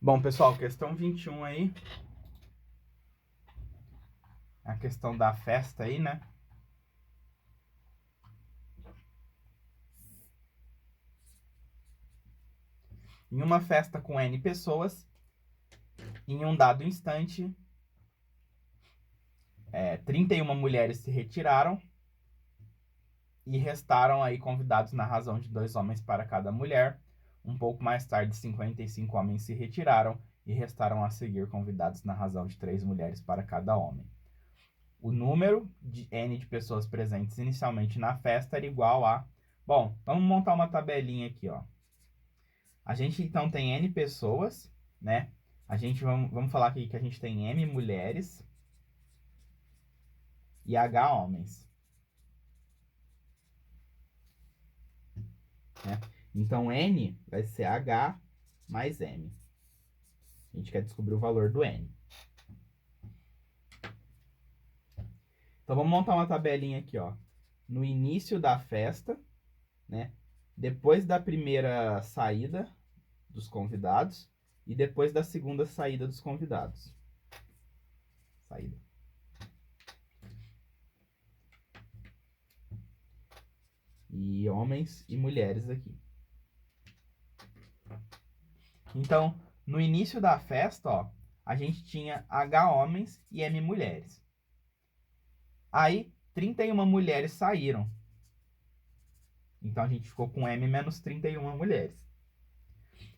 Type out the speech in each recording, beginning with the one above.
Bom, pessoal, questão 21 aí. A questão da festa aí, né? Em uma festa com N pessoas, em um dado instante, 31 mulheres se retiraram e restaram aí convidados na razão de 2 homens para cada mulher. Um pouco mais tarde, 55 homens se retiraram e restaram a seguir convidados na razão de 3 mulheres para cada homem. O número de N de pessoas presentes inicialmente na festa era igual a... Bom, vamos montar uma tabelinha aqui, ó. A gente então tem N pessoas, né? Vamos falar aqui que a gente tem M mulheres e H homens. Né? Então, N vai ser H mais M. A gente quer descobrir o valor do N. Então, vamos montar uma tabelinha aqui, ó. No início da festa, né? Depois da primeira saída dos convidados e depois da segunda saída dos convidados. Saída. E homens e mulheres aqui. Então, no início da festa, ó, a gente tinha H homens e M mulheres. Aí, 31 mulheres saíram. Então, a gente ficou com M menos 31 mulheres.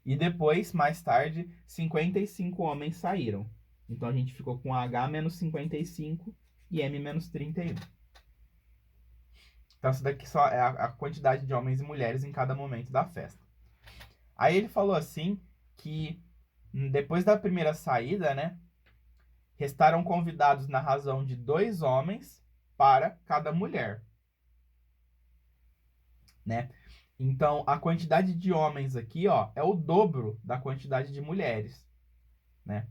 E depois, mais tarde, 55 homens saíram. Então, a gente ficou com H menos 55 e M menos 31. Então, isso daqui só é a quantidade de homens e mulheres em cada momento da festa. Aí ele falou assim que depois da primeira saída, né, restaram convidados na razão de 2 homens para cada mulher, né? Então, a quantidade de homens aqui, ó, é o dobro da quantidade de mulheres, né?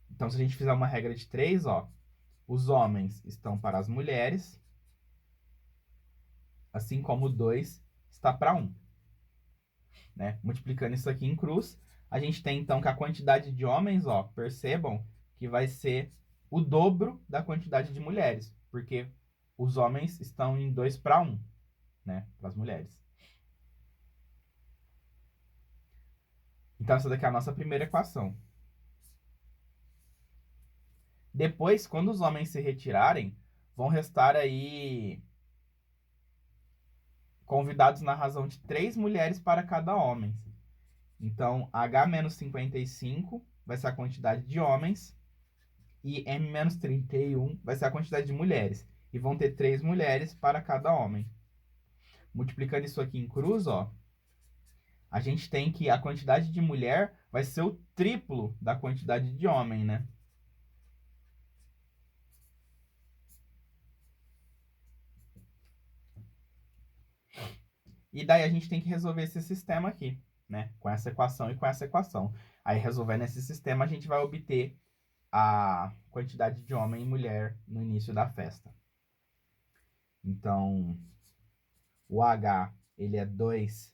Então, se a gente fizer uma regra de 3, ó, os homens estão para as mulheres, assim como 2 está para 1. Né? Multiplicando isso aqui em cruz, a gente tem então que a quantidade de homens, ó, percebam que vai ser o dobro da quantidade de mulheres, porque os homens estão em 2 para 1, né, para as mulheres. Então essa daqui é a nossa primeira equação. Depois, quando os homens se retirarem, vão restar aí convidados na razão de 3 mulheres para cada homem. Então, H menos 55 vai ser a quantidade de homens e M menos 31 vai ser a quantidade de mulheres. E vão ter 3 mulheres para cada homem. Multiplicando isso aqui em cruz, ó, a gente tem que a quantidade de mulher vai ser o triplo da quantidade de homem, né? E daí a gente tem que resolver esse sistema aqui, né? Com essa equação e com essa equação. Aí, resolvendo esse sistema, a gente vai obter a quantidade de homem e mulher no início da festa. Então, o H, ele é 2M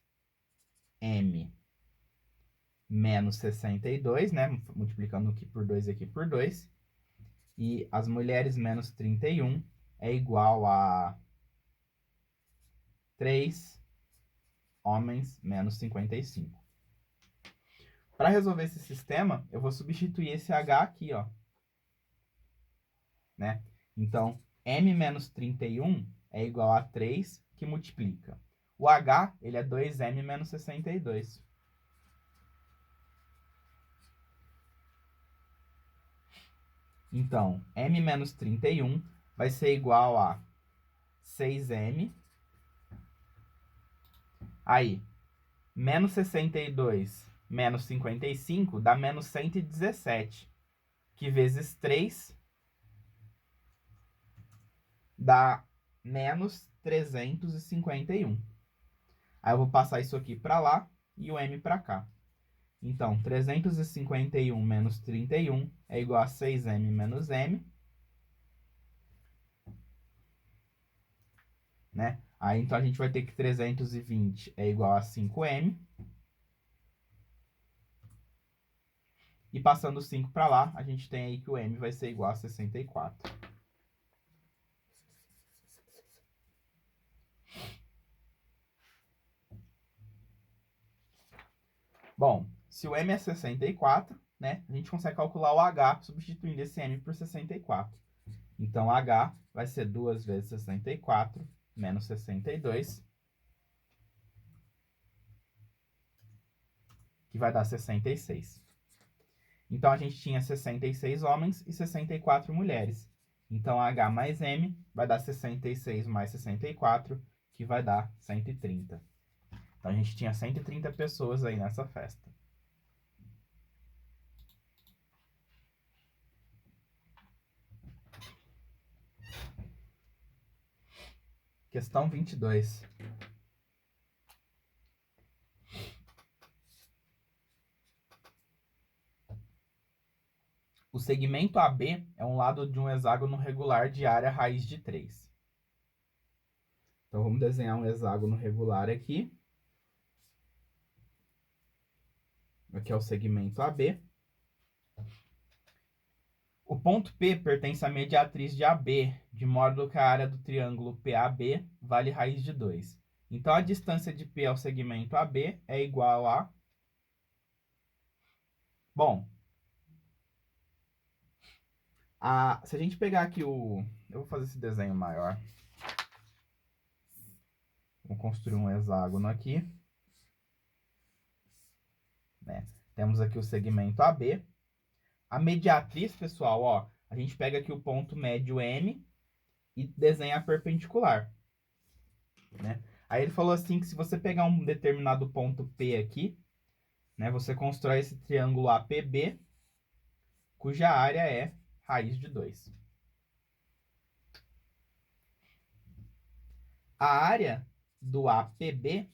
menos 62, né? Multiplicando aqui por 2 e aqui por 2. E as mulheres menos 31 é igual a 3 homens menos 55. Para resolver esse sistema, eu vou substituir esse H aqui, ó. Né? Então, M menos 31 é igual a 3 que multiplica. O H, ele é 2M menos 62. Então, M menos 31 vai ser igual a 6M. Aí, menos 62 menos 55 dá menos 117, que vezes 3 dá menos 351. Aí eu vou passar isso aqui para lá e o M para cá. Então, 351 menos 31 é igual a 6M menos M. Né? Aí, então, a gente vai ter que 320 é igual a 5M. E passando 5 para lá, a gente tem aí que o M vai ser igual a 64. Bom, se o M é 64, né, a gente consegue calcular o H substituindo esse M por 64. Então, H vai ser 2 vezes 64 menos 62, que vai dar 66. Então, a gente tinha 66 homens e 64 mulheres. Então, H mais M vai dar 66 mais 64, que vai dar 130. Então, a gente tinha 130 pessoas aí nessa festa. Questão 22. O segmento AB é um lado de um hexágono regular de área raiz de 3. Então, vamos desenhar um hexágono regular aqui. Aqui é o segmento AB. O ponto P pertence à mediatriz de AB, de modo que a área do triângulo PAB vale raiz de 2. Então, a distância de P ao segmento AB é igual a... Bom, se a gente pegar aqui o... Eu vou fazer esse desenho maior. Vou construir um hexágono aqui. Né? Temos aqui o segmento AB. A mediatriz, pessoal, ó, a gente pega aqui o ponto médio M e desenha a perpendicular. Né? Aí ele falou assim que se você pegar um determinado ponto P aqui, né, você constrói esse triângulo APB, cuja área é raiz de 2. A área do APB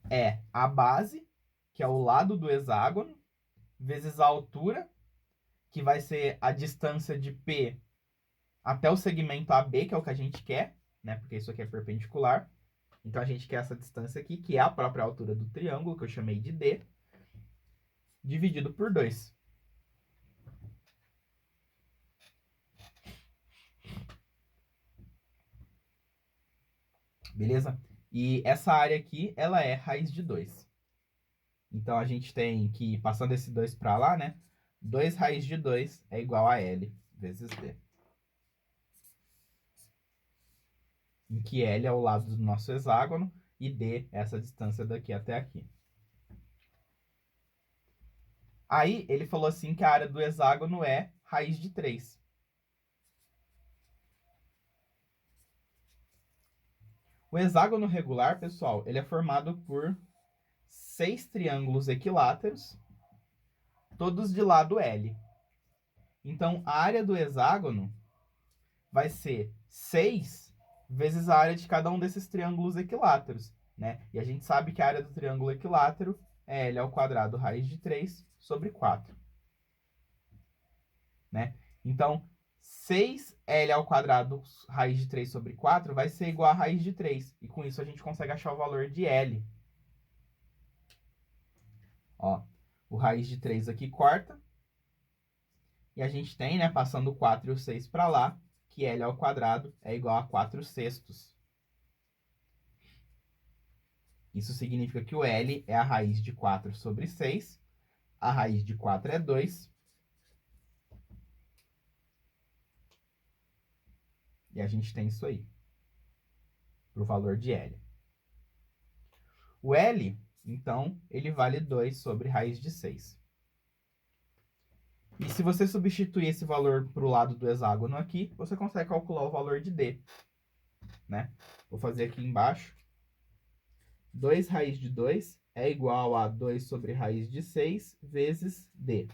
é a base, que é o lado do hexágono, vezes a altura, que vai ser a distância de P até o segmento AB, que é o que a gente quer, né? Porque isso aqui é perpendicular. Então, a gente quer essa distância aqui, que é a própria altura do triângulo, que eu chamei de D, dividido por 2. Beleza? E essa área aqui, ela é raiz de 2. Então, a gente tem que, passando esse 2 para lá, né? 2 raiz de 2 é igual a L vezes D. Em que L é o lado do nosso hexágono e D é essa distância daqui até aqui. Aí, ele falou assim que a área do hexágono é raiz de 3. O hexágono regular, pessoal, ele é formado por 6 triângulos equiláteros, todos de lado L. Então, a área do hexágono vai ser 6 vezes a área de cada um desses triângulos equiláteros, né? E a gente sabe que a área do triângulo equilátero é L ao quadrado raiz de 3 sobre 4. Né? Então, 6L ao quadrado raiz de 3 sobre 4 vai ser igual a raiz de 3. E com isso a gente consegue achar o valor de L. Ó, o raiz de 3 aqui corta. E a gente tem, né, passando o 4 e o 6 para lá, que L ao quadrado é igual a 4 sextos. Isso significa que o L é a raiz de 4 sobre 6. A raiz de 4 é 2. E a gente tem isso aí, para o valor de L. O L, então, ele vale 2 sobre raiz de 6. E se você substituir esse valor para o lado do hexágono aqui, você consegue calcular o valor de D. Né? Vou fazer aqui embaixo. 2 raiz de 2 é igual a 2 sobre raiz de 6 vezes D.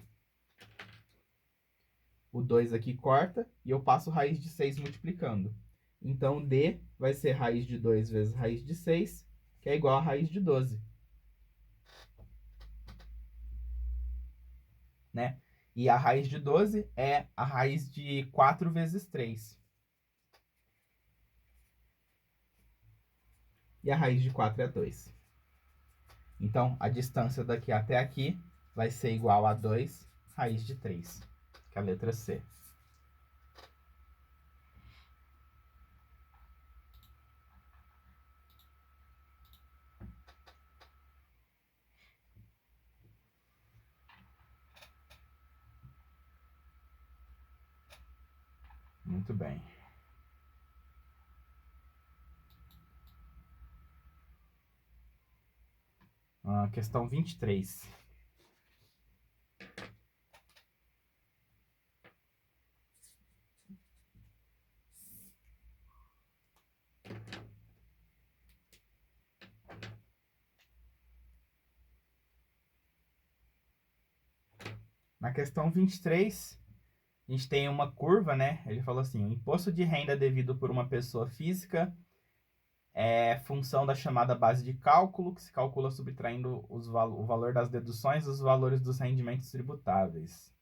O 2 aqui corta e eu passo raiz de 6 multiplicando. Então, D vai ser raiz de 2 vezes raiz de 6, que é igual a raiz de 12. Né? E a raiz de 12 é a raiz de 4 vezes 3. E a raiz de 4 é 2. Então, a distância daqui até aqui vai ser igual a 2 raiz de 3, que é a letra C. Muito bem. Questão 23. Na questão 23, a gente tem uma curva, né? Ele falou assim: o imposto de renda devido por uma pessoa física é função da chamada base de cálculo, que se calcula subtraindo o valor das deduções dos valores dos rendimentos tributáveis.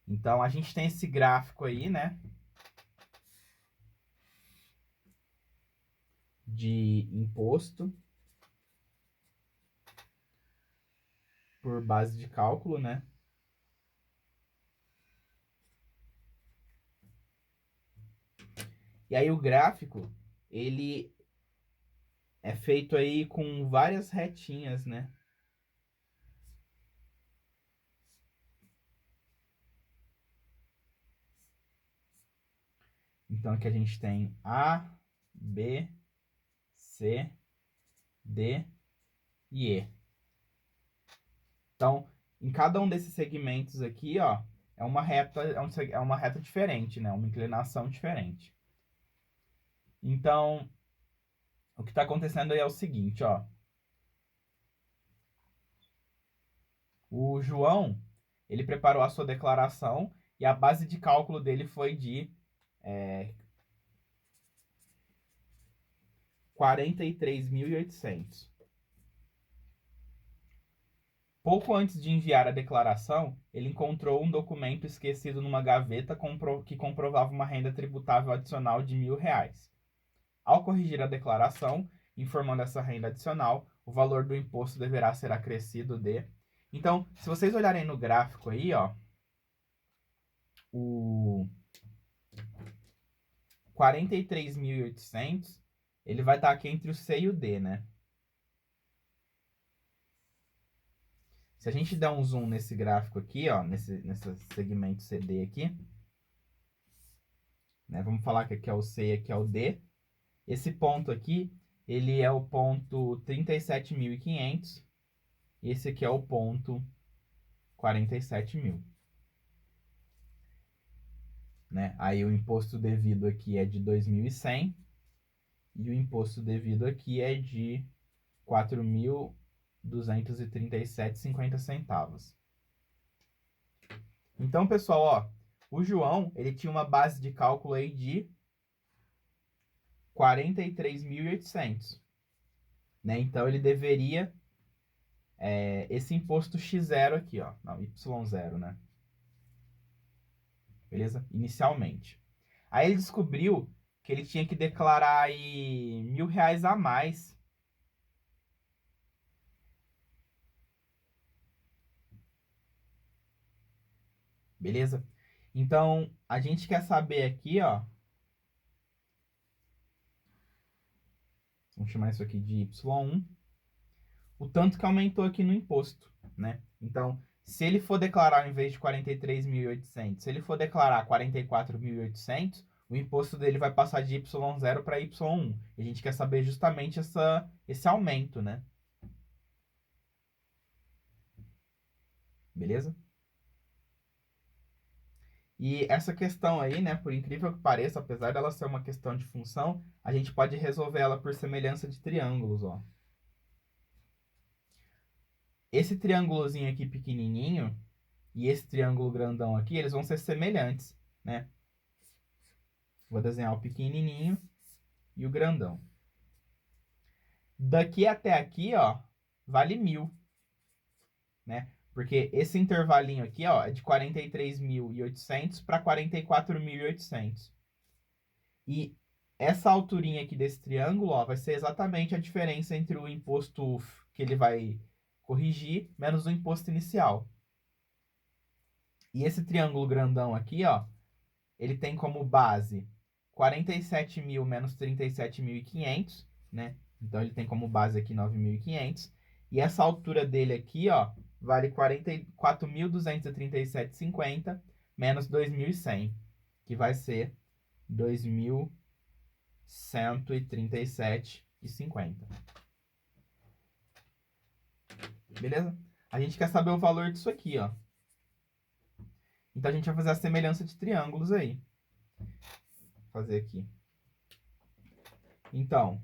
Então, a gente tem esse gráfico aí, né? De imposto por base de cálculo, né? E aí o gráfico, ele é feito aí com várias retinhas, né? Então aqui a gente tem A, B, C, D e E. Então, em cada um desses segmentos aqui, ó, é uma reta diferente, né? Uma inclinação diferente. Então, o que está acontecendo aí é o seguinte, ó. O João, ele preparou a sua declaração e a base de cálculo dele foi de 43.800. Pouco antes de enviar a declaração, ele encontrou um documento esquecido numa gaveta que comprovava uma renda tributável adicional de R$ 1.000. Ao corrigir a declaração, informando essa renda adicional, o valor do imposto deverá ser acrescido de... Então, se vocês olharem no gráfico aí, ó, o 43.800, ele vai estar aqui entre o C e o D, né? Se a gente der um zoom nesse gráfico aqui, ó, nesse segmento CD aqui, né? Vamos falar que aqui é o C e aqui é o D. Esse ponto aqui, ele é o ponto 37.500 e esse aqui é o ponto 47.000. Né? Aí o imposto devido aqui é de 2.100 e o imposto devido aqui é de 4.237,50 centavos. Então, pessoal, ó, o João, ele tinha uma base de cálculo aí de 43.800, né? Então, ele deveria esse imposto X0 aqui, ó, não, Y0, né? Beleza? Inicialmente. Aí ele descobriu que ele tinha que declarar aí R$ 1.000 a mais. Beleza? Então, a gente quer saber aqui, ó. Vamos chamar isso aqui de Y1. O tanto que aumentou aqui no imposto, né? Então, se ele for declarar, em vez de 43.800, se ele for declarar 44.800, o imposto dele vai passar de Y0 para Y1. E a gente quer saber justamente esse aumento, né? Beleza? E essa questão aí, né, por incrível que pareça, apesar dela ser uma questão de função, a gente pode resolver ela por semelhança de triângulos, ó. Esse triângulozinho aqui pequenininho e esse triângulo grandão aqui, eles vão ser semelhantes, né? Vou desenhar o pequenininho e o grandão. Daqui até aqui, ó, vale 1.000, né? Porque esse intervalinho aqui, ó, é de 43.800 para 44.800. E essa alturinha aqui desse triângulo, ó, vai ser exatamente a diferença entre o imposto que ele vai corrigir, menos o imposto inicial. E esse triângulo grandão aqui, ó, ele tem como base 47.000 menos 37.500, né? Então, ele tem como base aqui 9.500. E essa altura dele aqui, ó, vale 44.237,50 menos 2.100, que vai ser 2.137,50. Beleza? A gente quer saber o valor disso aqui, ó. Então, a gente vai fazer a semelhança de triângulos aí. Vou fazer aqui. Então,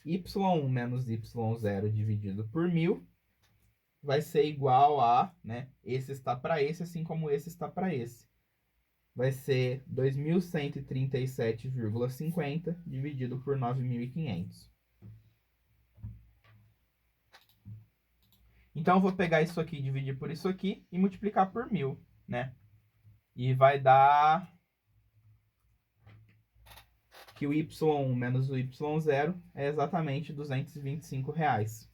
y1 menos y0 dividido por 1.000 vai ser igual a, né? Esse está para esse, assim como esse está para esse. Vai ser 2.137,50 dividido por 9.500. Então, eu vou pegar isso aqui, dividir por isso aqui e multiplicar por 1.000, né? E vai dar que o y1 menos o y0 é exatamente R$225.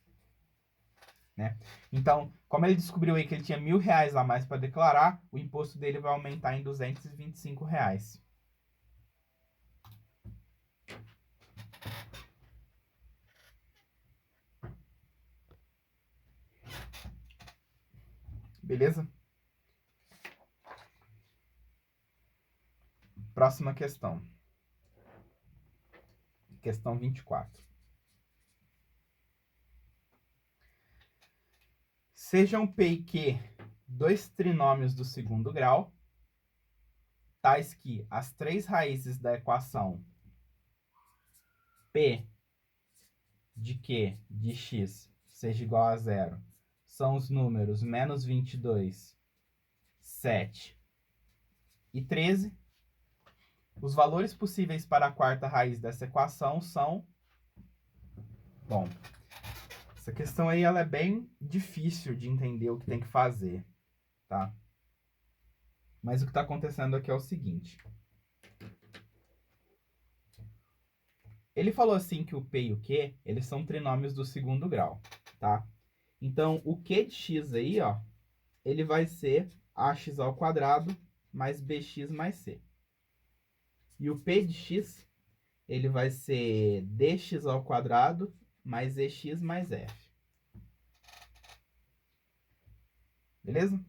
Né? Então, como ele descobriu aí que ele tinha R$1.000 a mais para declarar, o imposto dele vai aumentar em R$225. Beleza? Próxima questão. Questão 24. Sejam P e Q dois trinômios do segundo grau, tais que as três raízes da equação P de Q de x seja igual a zero são os números menos 22, 7 e 13. Os valores possíveis para a quarta raiz dessa equação são... Bom, essa questão aí ela é bem difícil de entender o que tem que fazer, tá? Mas o que está acontecendo aqui é o seguinte. Ele falou assim que o P e o Q, eles são trinômios do segundo grau, tá? Então, o Q de x aí, ó, ele vai ser ax ao quadrado mais bx mais c. E o P de x, ele vai ser dx ao quadrado mais ex mais f. Beleza?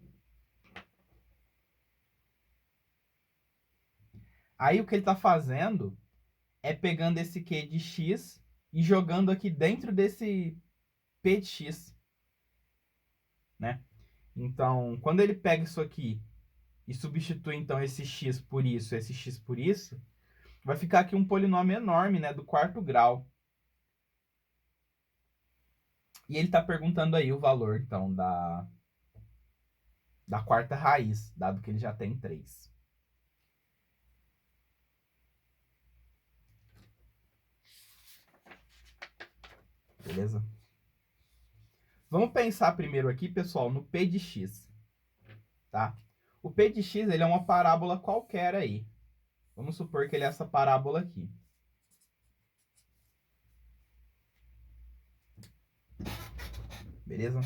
Aí o que ele está fazendo é pegando esse Q de x e jogando aqui dentro desse P de x, né? Então, quando ele pega isso aqui e substitui, então, esse x por isso, vai ficar aqui um polinômio enorme, né, do quarto grau. E ele está perguntando aí o valor, então, da quarta raiz, dado que ele já tem 3. Beleza? Vamos pensar primeiro aqui, pessoal, no P de x, tá? O P de x, ele é uma parábola qualquer aí. Vamos supor que ele é essa parábola aqui. Beleza?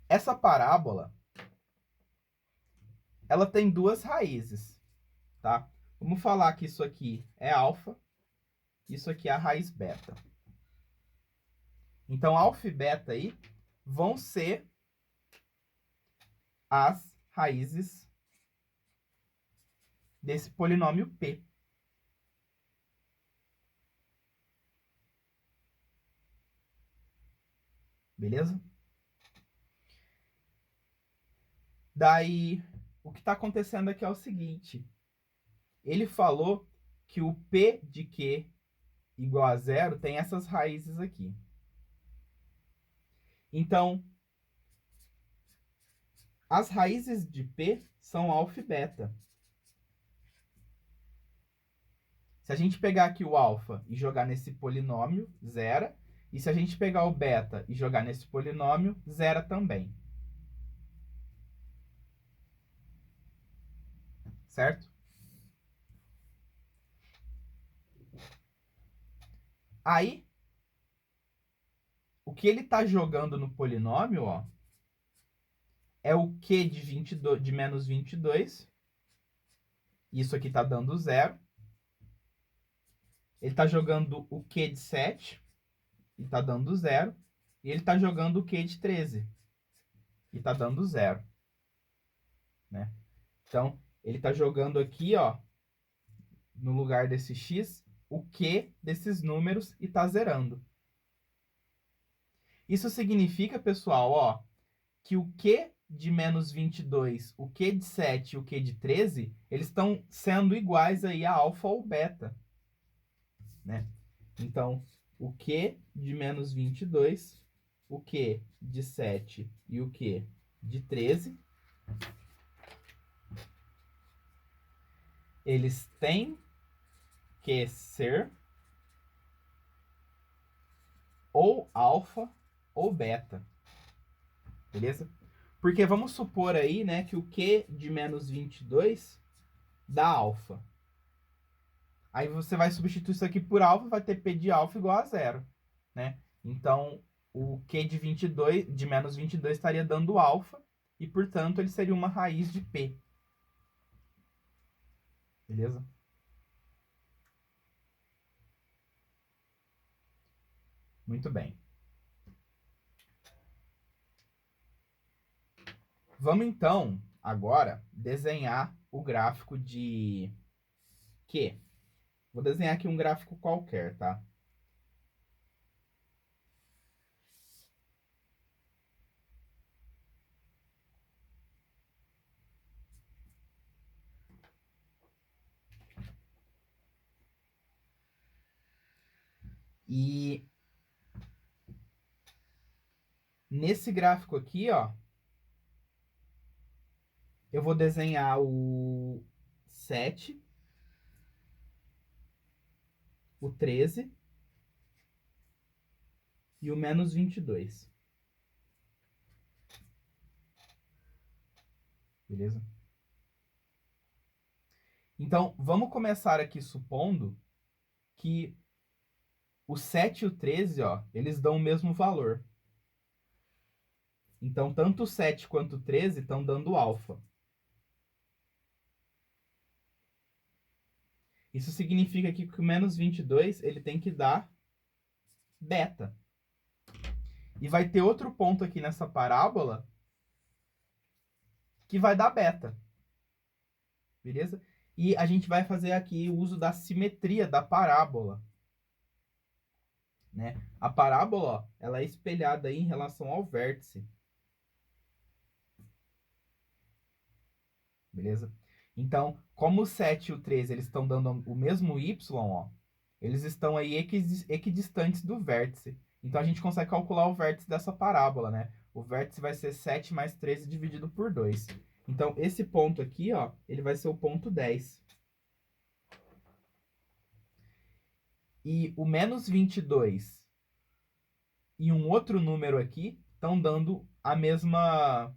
Essa parábola, ela tem duas raízes, tá? Vamos falar que isso aqui é alfa, isso aqui é a raiz beta. Então, alfa e beta aí vão ser as raízes desse polinômio P. Beleza? Daí, o que está acontecendo aqui é o seguinte. Ele falou que o P de Q igual a zero tem essas raízes aqui. Então, as raízes de P são alfa e beta. Se a gente pegar aqui o alfa e jogar nesse polinômio, zera. E se a gente pegar o beta e jogar nesse polinômio, zera também. Certo? Aí, o que ele está jogando no polinômio, ó, é o Q de menos 22. Isso aqui está dando 0. Ele está jogando o Q de 7 e está dando 0. E ele está jogando o Q de 13 e está dando 0. Né? Então, ele está jogando aqui, ó, no lugar desse x, o Q desses números e está zerando. Isso significa, pessoal, ó, que o Q de menos 22, o Q de 7 e o Q de 13, eles estão sendo iguais aí a alfa ou beta. Né? Então, o Q de menos 22, o Q de 7 e o Q de 13, eles têm que ser ou alfa ou beta. Beleza? Porque vamos supor aí, né, que o Q de menos 22 dá alfa. Aí você vai substituir isso aqui por alfa, vai ter P de alfa igual a 0. Né? Então, o Q de menos 22 estaria dando alfa, e, portanto, ele seria uma raiz de P. Beleza? Muito bem. Vamos, então, agora, desenhar o gráfico de Q. Vou desenhar aqui um gráfico qualquer, tá? E nesse gráfico aqui, ó, eu vou desenhar o 7, o 13 e o menos 22. Beleza? Então, vamos começar aqui supondo que o 7 e o 13, ó, eles dão o mesmo valor. Então, tanto o 7 quanto o 13 estão dando alfa. Isso significa que o menos 22 ele tem que dar beta. E vai ter outro ponto aqui nessa parábola que vai dar beta. Beleza? E a gente vai fazer aqui o uso da simetria da parábola. Né? A parábola, ó, ela é espelhada aí em relação ao vértice. Beleza? Então, como o 7 e o 13 eles estão dando o mesmo y, ó, eles estão aí equidistantes do vértice. Então, a gente consegue calcular o vértice dessa parábola, né? O vértice vai ser 7 mais 13 dividido por 2. Então, esse ponto aqui, ó, ele vai ser o ponto 10. E o menos 22 e um outro número aqui estão dando a mesma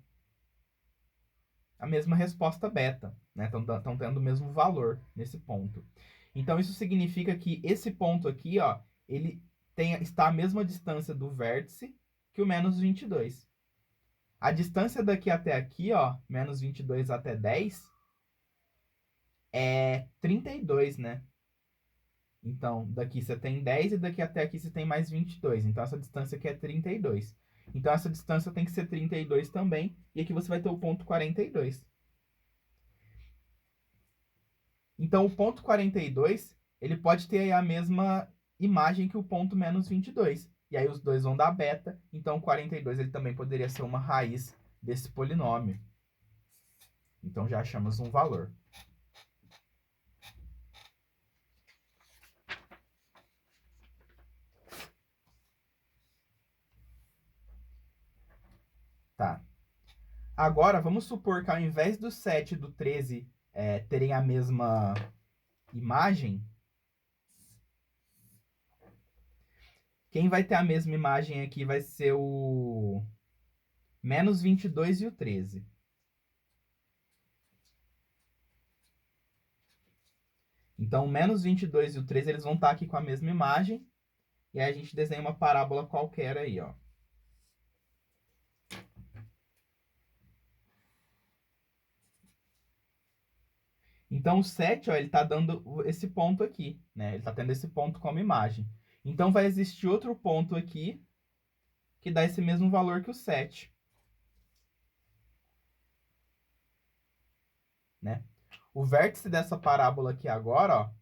resposta beta, né? Estão tendo o mesmo valor nesse ponto. Então, isso significa que esse ponto aqui, ó, ele está à mesma distância do vértice que o menos 22. A distância daqui até aqui, ó, menos 22 até 10, é 32, né? Então, daqui você tem 10 e daqui até aqui você tem mais 22. Então, essa distância aqui é 32. Então, essa distância tem que ser 32 também. E aqui você vai ter o ponto 42. Então, o ponto 42, ele pode ter a mesma imagem que o ponto menos 22. E aí os dois vão dar beta. Então, o 42 ele também poderia ser uma raiz desse polinômio. Então, já achamos um valor. Tá. Agora, vamos supor que ao invés do 7 e do 13 terem a mesma imagem, quem vai ter a mesma imagem aqui vai ser o menos 22 e o 13. Então, o menos 22 e o 13 eles vão estar aqui com a mesma imagem. E aí a gente desenha uma parábola qualquer aí, ó. Então, o 7, ó, ele tá dando esse ponto aqui, né? Ele tá tendo esse ponto como imagem. Então, vai existir outro ponto aqui que dá esse mesmo valor que o 7. Né? O vértice dessa parábola aqui agora, ó,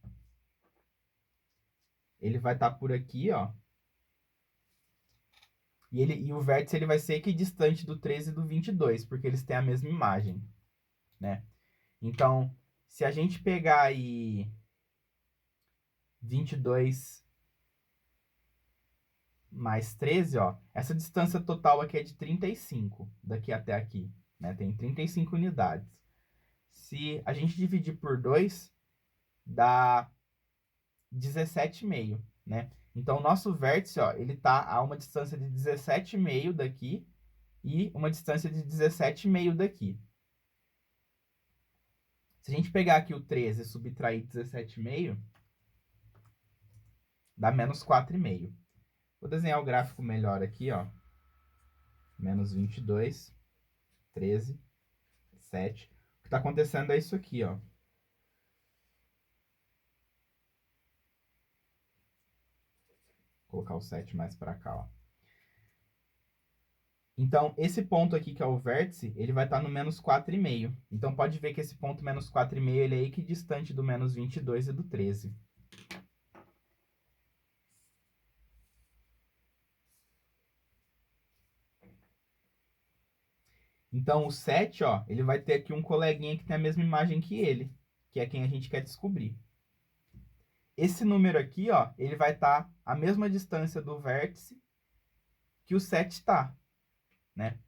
ele vai estar por aqui, ó. E o vértice ele vai ser equidistante do 13 e do 22, porque eles têm a mesma imagem, né? Então, se a gente pegar aí 22 mais 13, ó, essa distância total aqui é de 35, daqui até aqui, né? Tem 35 unidades. Se a gente dividir por 2, dá 17,5, né? Então, o nosso vértice, ó, ele tá a uma distância de 17,5 daqui e uma distância de 17,5 daqui. Se a gente pegar aqui o 13 e subtrair 17,5, dá menos 4,5. Vou desenhar o gráfico melhor aqui, ó. Menos 22, 13, 7. O que está acontecendo é isso aqui, ó. Vou colocar o 7 mais para cá, ó. Então, esse ponto aqui, que é o vértice, ele vai estar no menos 4,5. Então, pode ver que esse ponto menos 4,5, ele é equidistante do menos 22 e do 13. Então, o 7, ó, ele vai ter aqui um coleguinha que tem a mesma imagem que ele, que é quem a gente quer descobrir. Esse número aqui, ó, ele vai estar a mesma distância do vértice que o 7 está, né?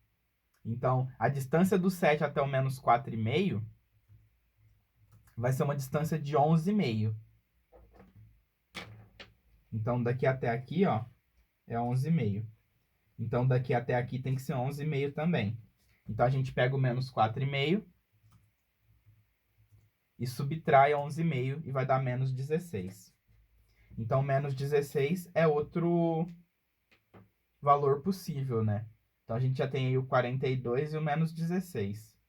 Então, a distância do 7 até o menos 4,5 vai ser uma distância de 11,5. Então, daqui até aqui, ó, é 11,5. Então, daqui até aqui tem que ser 11,5 também. Então, a gente pega o menos 4,5 e subtrai 11,5 e vai dar menos 16. Então, menos 16 é outro valor possível, né? Então, a gente já tem aí o 42 e o menos 16.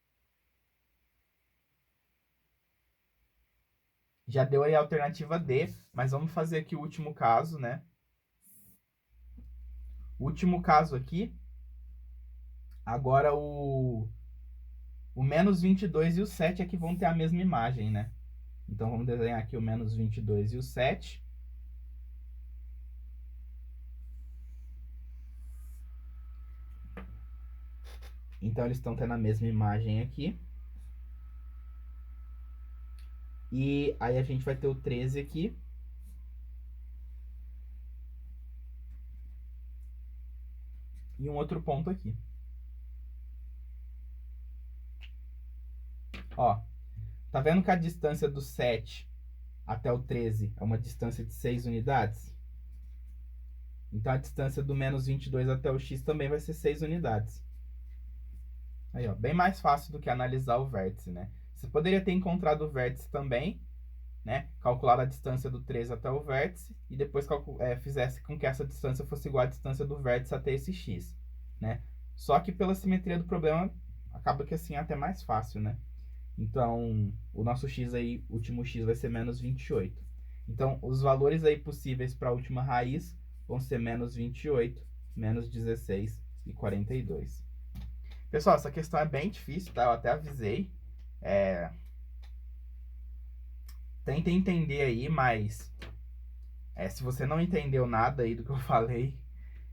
Já deu aí a alternativa D, mas vamos fazer aqui o último caso, né? O último caso aqui, agora o menos 22 e o 7 é que vão ter a mesma imagem, né? Então, vamos desenhar aqui o menos 22 e o 7. Então, eles estão tendo a mesma imagem aqui. E aí, a gente vai ter o 13 aqui. E um outro ponto aqui. Ó, tá vendo que a distância do 7 até o 13 é uma distância de 6 unidades? Então, a distância do menos 22 até o x também vai ser 6 unidades. Aí, ó, bem mais fácil do que analisar o vértice, né? Você poderia ter encontrado o vértice também, né? Calcular a distância do 13 até o vértice e depois fizesse com que essa distância fosse igual à distância do vértice até esse x, né? Só que pela simetria do problema, acaba que assim é até mais fácil, né? Então, o nosso x aí, o último x vai ser menos 28. Então, os valores aí possíveis para a última raiz vão ser menos 28, menos 16 e 42. Pessoal, essa questão é bem difícil, tá? Eu até avisei. Tentem entender aí, mas se você não entendeu nada aí do que eu falei,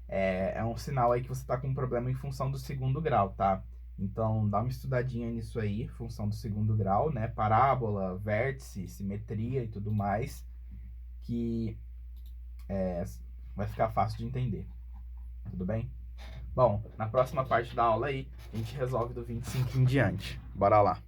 é um sinal aí que você está com um problema em função do segundo grau, tá? Então, dá uma estudadinha nisso aí, função do segundo grau, né? Parábola, vértice, simetria e tudo mais, que vai ficar fácil de entender. Tudo bem? Bom, na próxima parte da aula aí, a gente resolve do 25 em diante. Bora lá!